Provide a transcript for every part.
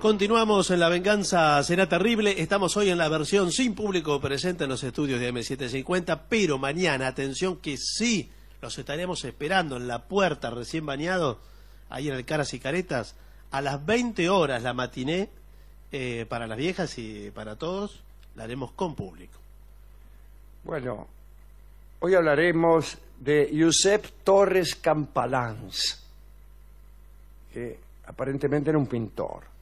Continuamos en La Venganza Será Terrible. Estamos hoy en la versión sin público presente en los estudios de M750, pero mañana, atención que sí, los estaremos esperando en la puerta recién bañados, ahí en el Caras y Caretas, a las 20 horas la matiné, para las viejas y para todos, la haremos con público. Bueno, hoy hablaremos de Josep Torres Campalans, que aparentemente era un pintor.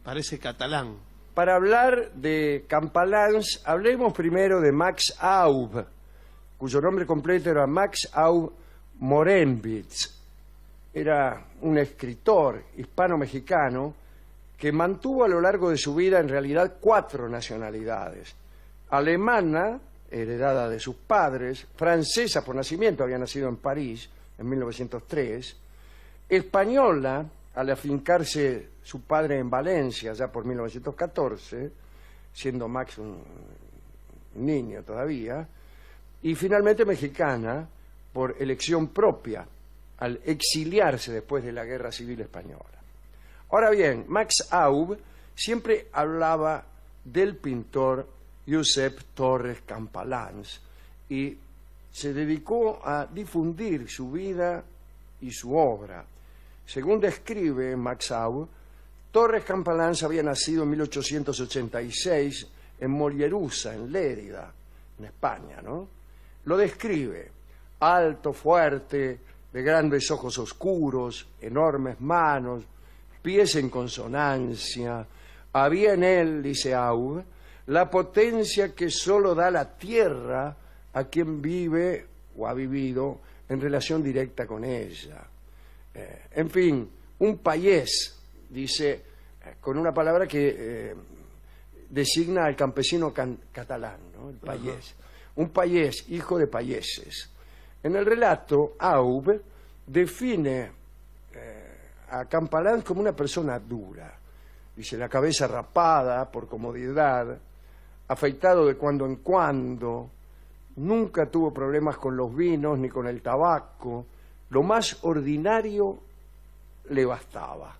Parece catalán. Para hablar de Campalans, hablemos primero de Max Aub, cuyo nombre completo era Max Aub Morenwitz. Era un escritor hispano-mexicano que mantuvo a lo largo de su vida en realidad 4 nacionalidades. Alemana, heredada de sus padres; francesa por nacimiento, había nacido en París en 1903; española, al afincarse su padre en Valencia ya por 1914, siendo Max un niño todavía; y finalmente mexicana por elección propia, al exiliarse después de la Guerra Civil Española. Ahora bien, Max Aub siempre hablaba del pintor Josep Torres Campalans y se dedicó a difundir su vida y su obra. Según describe Max Aub, Torres Campalans había nacido en 1886 en Mollerussa, en Lérida, en España, ¿no? Lo describe: alto, fuerte, de grandes ojos oscuros, enormes manos, pies en consonancia. Había en él, dice Aub, la potencia que solo da la tierra a quien vive o ha vivido en relación directa con ella. En fin, un payés, dice, con una palabra que designa al campesino catalán, ¿no? El payés. Un payés, hijo de payeses. En el relato, Aub define a Campalans como una persona dura. Dice, la cabeza rapada por comodidad, afeitado de cuando en cuando, nunca tuvo problemas con los vinos ni con el tabaco. Lo más ordinario le bastaba.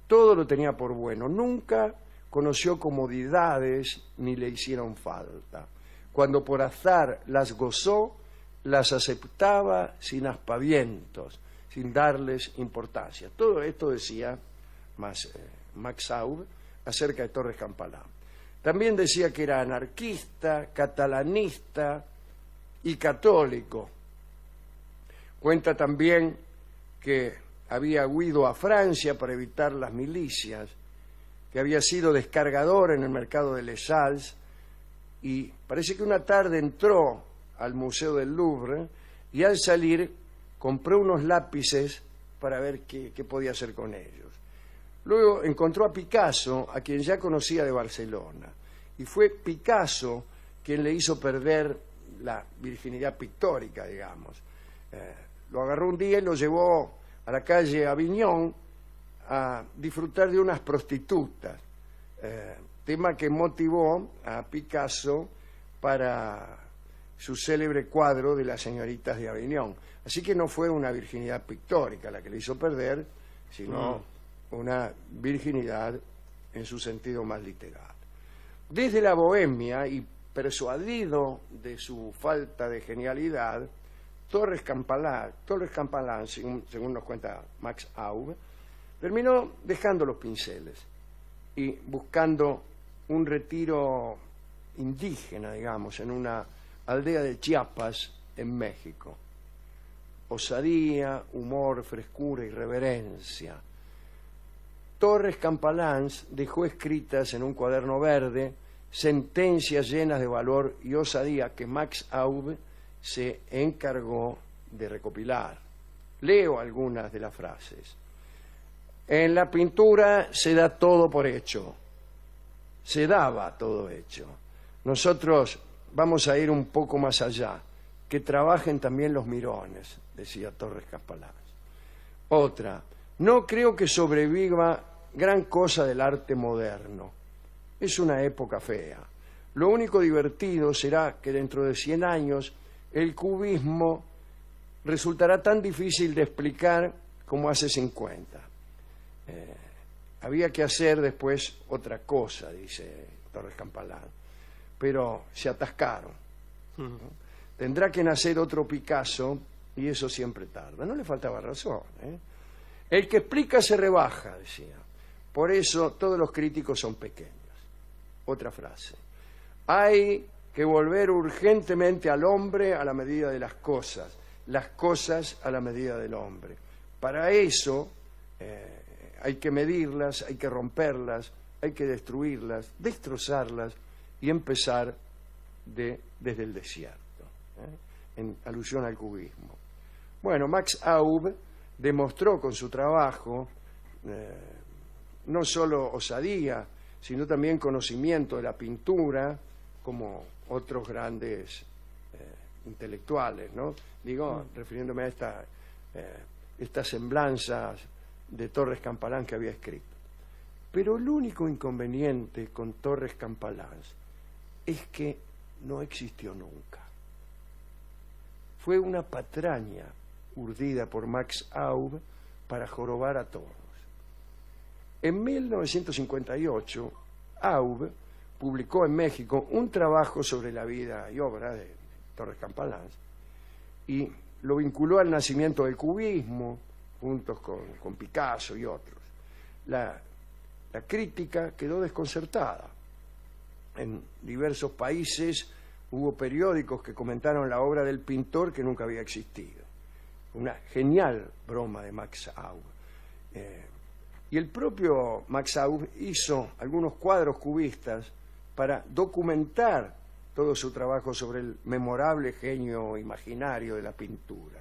Todo lo tenía por bueno. Nunca conoció comodidades ni le hicieron falta. Cuando por azar las gozó, las aceptaba sin aspavientos, sin darles importancia. Todo esto decía Max Aub acerca de Torres Campalans. También decía que era anarquista, catalanista y católico. Cuenta también que había huido a Francia para evitar las milicias, que había sido descargador en el mercado de Les Halles, y parece que una tarde entró al Museo del Louvre y al salir compró unos lápices para ver qué podía hacer con ellos. Luego encontró a Picasso, a quien ya conocía de Barcelona, y fue Picasso quien le hizo perder la virginidad pictórica, digamos. Lo agarró un día y lo llevó a la calle Aviñón a disfrutar de unas prostitutas, tema que motivó a Picasso para su célebre cuadro de las señoritas de Aviñón. Así que no fue una virginidad pictórica la que le hizo perder, sino una virginidad en su sentido más literal. Desde la Bohemia, y persuadido de su falta de genialidad, Torres Campalans, según nos cuenta Max Aub, terminó dejando los pinceles y buscando un retiro indígena, digamos, en una aldea de Chiapas, en México. Osadía, humor, frescura y reverencia. Torres Campalans dejó escritas en un cuaderno verde sentencias llenas de valor y osadía que Max Aub se encargó de recopilar. Leo algunas de las frases. En la pintura se da todo por hecho. Se daba todo hecho. Nosotros vamos a ir un poco más allá. Que trabajen también los mirones, decía Torres Campalans. Otra, no creo que sobreviva gran cosa del arte moderno. Es una época fea. Lo único divertido será que dentro de 100 años el cubismo resultará tan difícil de explicar como hace 50. había que hacer después otra cosa, dice Torres Campalán, pero se atascaron. ¿No? Tendrá que nacer otro Picasso y eso siempre tarda. No le faltaba razón, ¿eh? El que explica se rebaja, decía. Por eso todos los críticos son pequeños. Otra frase. Hay que volver urgentemente al hombre a la medida de las cosas a la medida del hombre. Para eso hay que medirlas, hay que romperlas, hay que destruirlas, destrozarlas y empezar desde el desierto, en alusión al cubismo. Bueno, Max Aub demostró con su trabajo no solo osadía, sino también conocimiento de la pintura, como otros grandes intelectuales, ¿no? Digo, refiriéndome a estas semblanzas de Torres Campalán que había escrito. Pero el único inconveniente con Torres Campalán es que no existió nunca. Fue una patraña urdida por Max Aub para jorobar a todos. En 1958, Aub publicó en México un trabajo sobre la vida y obra de Torres Campalán y lo vinculó al nacimiento del cubismo, juntos con Picasso y otros. La crítica quedó desconcertada. En diversos países hubo periódicos que comentaron la obra del pintor que nunca había existido. Una genial broma de Max Aub. Y el propio Max Aub hizo algunos cuadros cubistas para documentar todo su trabajo sobre el memorable genio imaginario de la pintura.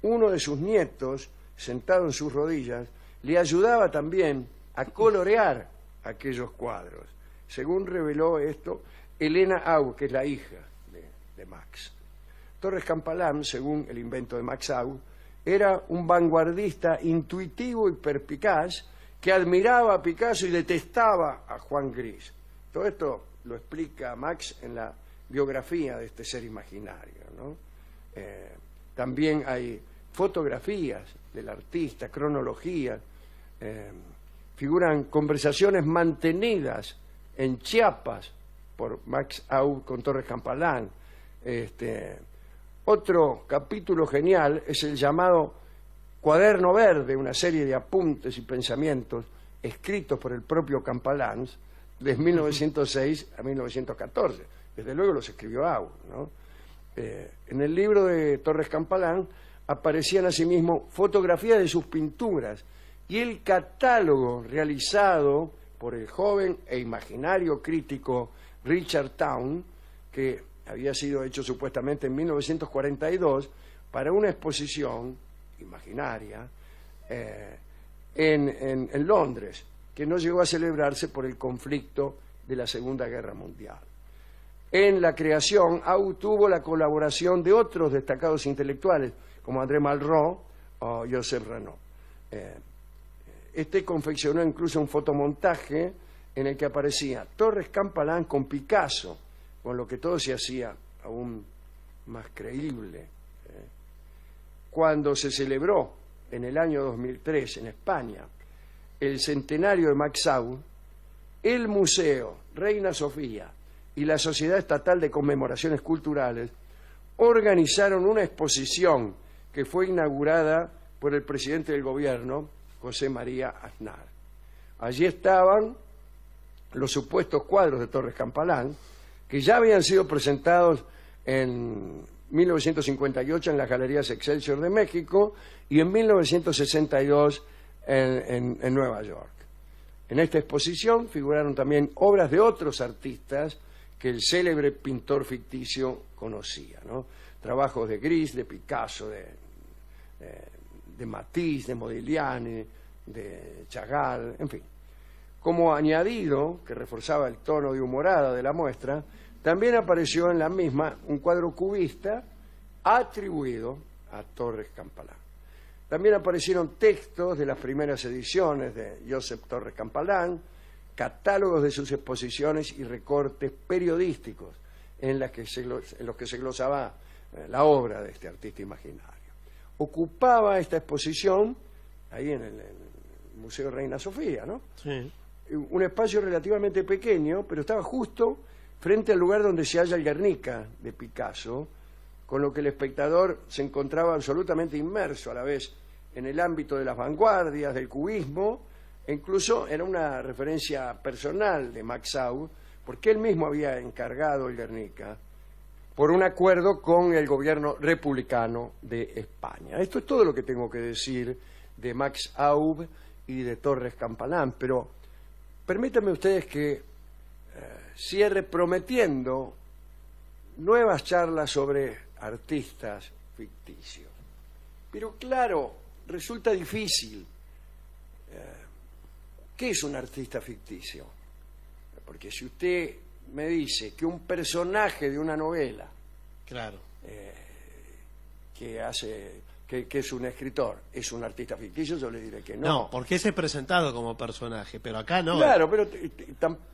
Uno de sus nietos, sentado en sus rodillas, le ayudaba también a colorear aquellos cuadros. Según reveló esto Elena Aub, que es la hija de Max. Torres Campalán, según el invento de Max Aub, era un vanguardista intuitivo y perspicaz que admiraba a Picasso y detestaba a Juan Gris. Todo esto lo explica Max en la biografía de este ser imaginario, ¿no? También hay fotografías del artista, cronologías, figuran conversaciones mantenidas en Chiapas por Max Aub con Torres Campalán. Otro capítulo genial es el llamado Cuaderno Verde, una serie de apuntes y pensamientos escritos por el propio Campalán de 1906 a 1914. Desde luego los escribió Aub, ¿no? En el libro de Torres Campalán aparecían asimismo fotografías de sus pinturas y el catálogo realizado por el joven e imaginario crítico Richard Towne, que había sido hecho supuestamente en 1942 para una exposición imaginaria en Londres, que no llegó a celebrarse por el conflicto de la Segunda Guerra Mundial. En la creación, Aub tuvo la colaboración de otros destacados intelectuales, como André Malraux o Joseph Renaud. Este confeccionó incluso un fotomontaje en el que aparecía Torres Campalán con Picasso, con lo que todo se hacía aún más creíble. Cuando se celebró en el año 2003 en España el centenario de Max Aub, el Museo Reina Sofía y la Sociedad Estatal de Conmemoraciones Culturales organizaron una exposición que fue inaugurada por el presidente del gobierno, José María Aznar. Allí estaban los supuestos cuadros de Torres Campalán, que ya habían sido presentados en 1958 en las Galerías Excelsior de México y en 1962 en Nueva York. En esta exposición figuraron también obras de otros artistas que el célebre pintor ficticio conocía, ¿no? Trabajos de Gris, de Picasso, de Matisse, de Modigliani, de Chagall, en fin. Como añadido, que reforzaba el tono de humorada de la muestra, también apareció en la misma un cuadro cubista atribuido a Torres Campalán. También aparecieron textos de las primeras ediciones de Joseph Torres Campalán, catálogos de sus exposiciones y recortes periodísticos en los que se glosaba la obra de este artista imaginario. Ocupaba esta exposición, ahí en el Museo Reina Sofía, ¿no? Sí. Un espacio relativamente pequeño, pero estaba justo frente al lugar donde se halla el Guernica de Picasso, con lo que el espectador se encontraba absolutamente inmerso a la vez en el ámbito de las vanguardias, del cubismo, e incluso era una referencia personal de Max Aub, porque él mismo había encargado el Guernica por un acuerdo con el gobierno republicano de España. Esto es todo lo que tengo que decir de Max Aub y de Torres Campalán, pero permítanme ustedes que cierre prometiendo nuevas charlas sobre artistas ficticios. Pero claro, resulta difícil. ¿Qué es un artista ficticio? Porque si usted me dice que un personaje de una novela Claro. que es un escritor, es un artista ficticio, yo le diré que no. No, porque ese es presentado como personaje, pero acá no. Claro, pero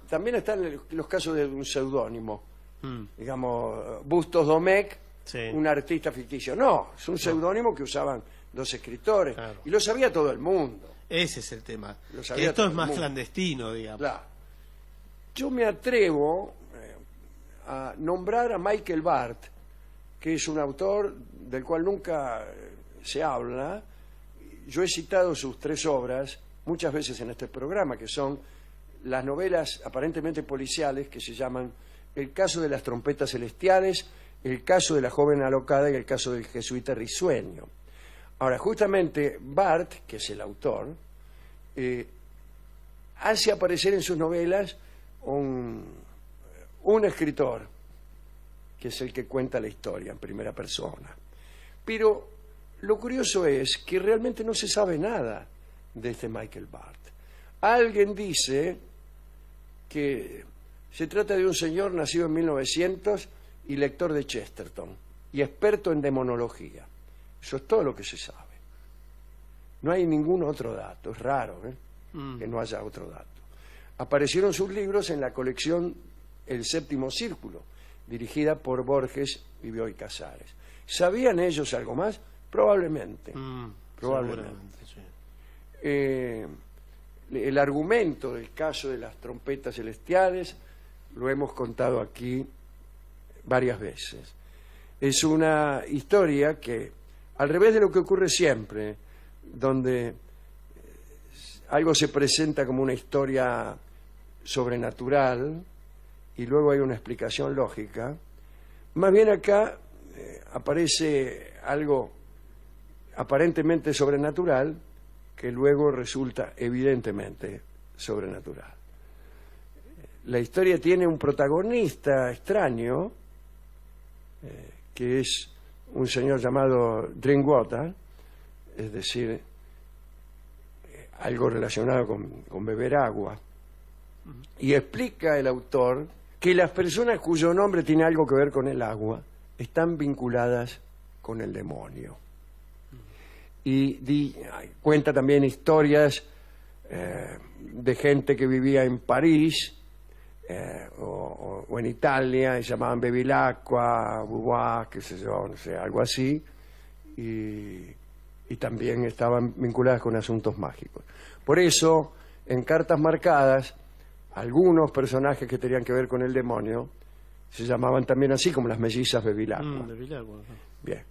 también están los casos de un seudónimo. Mm, Digamos, Bustos Domecq, sí. un artista ficticio. No, es un seudónimo que usaban los escritores. Claro. Y lo sabía todo el mundo. Ese es el tema. Lo Que sabía esto todo es el más mundo. clandestino, digamos. Claro. Yo me atrevo a nombrar a Michael Barth, que es un autor del cual nunca se habla. Yo he citado sus 3 obras muchas veces en este programa, que son las novelas aparentemente policiales que se llaman El caso de las trompetas celestiales, El caso de la joven alocada y El caso del jesuita risueño. Ahora, justamente Barth, que es el autor, hace aparecer en sus novelas un escritor, que es el que cuenta la historia en primera persona. Pero lo curioso es que realmente no se sabe nada de este Michael Barth. Alguien dice que se trata de un señor nacido en 1900 y lector de Chesterton y experto en demonología. Eso es todo lo que se sabe. No hay ningún otro dato. Es raro que no haya otro dato. Aparecieron sus libros en la colección El Séptimo Círculo, dirigida por Borges y Bioy Casares. ¿Sabían ellos algo más? Probablemente. Probablemente. Sí. El argumento del caso de las trompetas celestiales lo hemos contado aquí varias veces. Es una historia que, al revés de lo que ocurre siempre, donde algo se presenta como una historia sobrenatural y luego hay una explicación lógica, más bien acá aparece algo aparentemente sobrenatural que luego resulta evidentemente sobrenatural. La historia tiene un protagonista extraño, que es un señor llamado Drinkwater, es decir, algo relacionado con beber agua. Y explica el autor que las personas cuyo nombre tiene algo que ver con el agua están vinculadas con el demonio. Y cuenta también historias de gente que vivía en París o en Italia, y se llamaban Bevilacqua, Beauvoir, qué sé yo, no sé, algo así, y también estaban vinculadas con asuntos mágicos. Por eso, en Cartas Marcadas, algunos personajes que tenían que ver con el demonio se llamaban también así, como las mellizas Bevilacqua. Bien.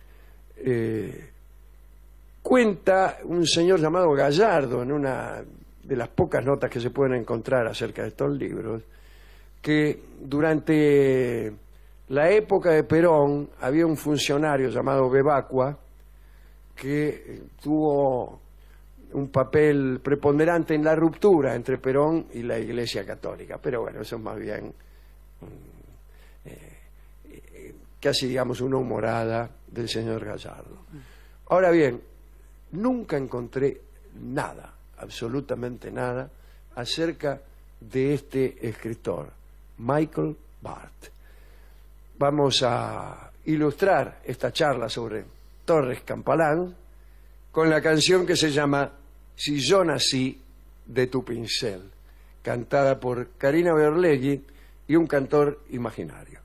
Cuenta un señor llamado Gallardo, en una de las pocas notas que se pueden encontrar acerca de estos libros, que durante la época de Perón había un funcionario llamado Bebacqua que tuvo un papel preponderante en la ruptura entre Perón y la Iglesia Católica. Pero bueno, eso es más bien casi, digamos, una humorada del señor Gallardo. Ahora bien, nunca encontré nada, absolutamente nada, acerca de este escritor, Michael Barth. Vamos a ilustrar esta charla sobre Torres Campalán con la canción que se llama Si yo nací de tu pincel, cantada por Carina Berlegui y un cantor imaginario.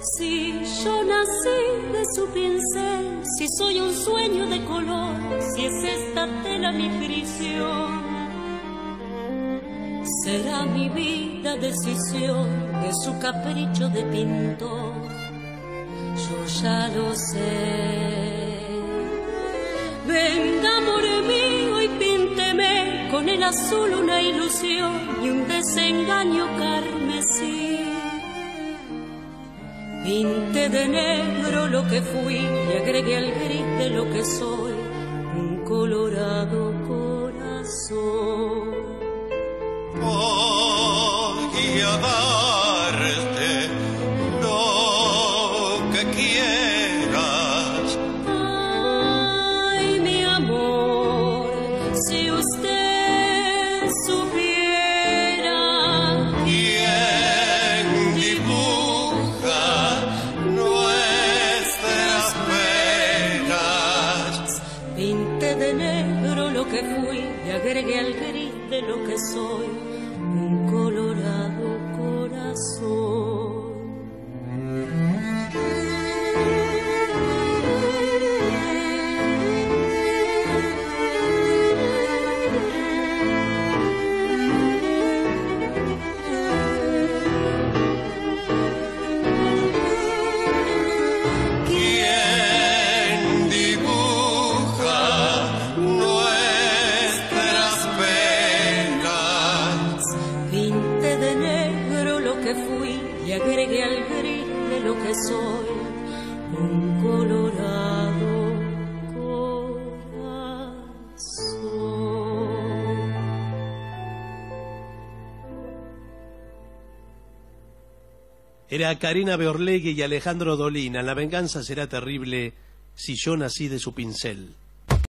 Si yo nací de su pincel, si soy un sueño de color, si es esta tela mi prisión, será mi vida decisión de su capricho de pintor. Yo ya lo sé. Venga, amor mío, y pínteme con el azul una ilusión y un desengaño carmesí. Pinte de negro lo que fui y agregué al gris de lo que soy un colorado corazón. Voy a darte lo que quieras. Ay, mi amor, si usted supiera ¿Quién dibuja nuestras penas? pinte de negro lo que fui y agregué al gris de lo que soy un colorado corazón. ¿Quién dibuja nuestras penas? Pinte de negro lo que fui y agregué al gris de lo que soy un colorado corazón. Era Karina Beorlegui y Alejandro Dolina. La venganza será terrible si yo nací de su pincel.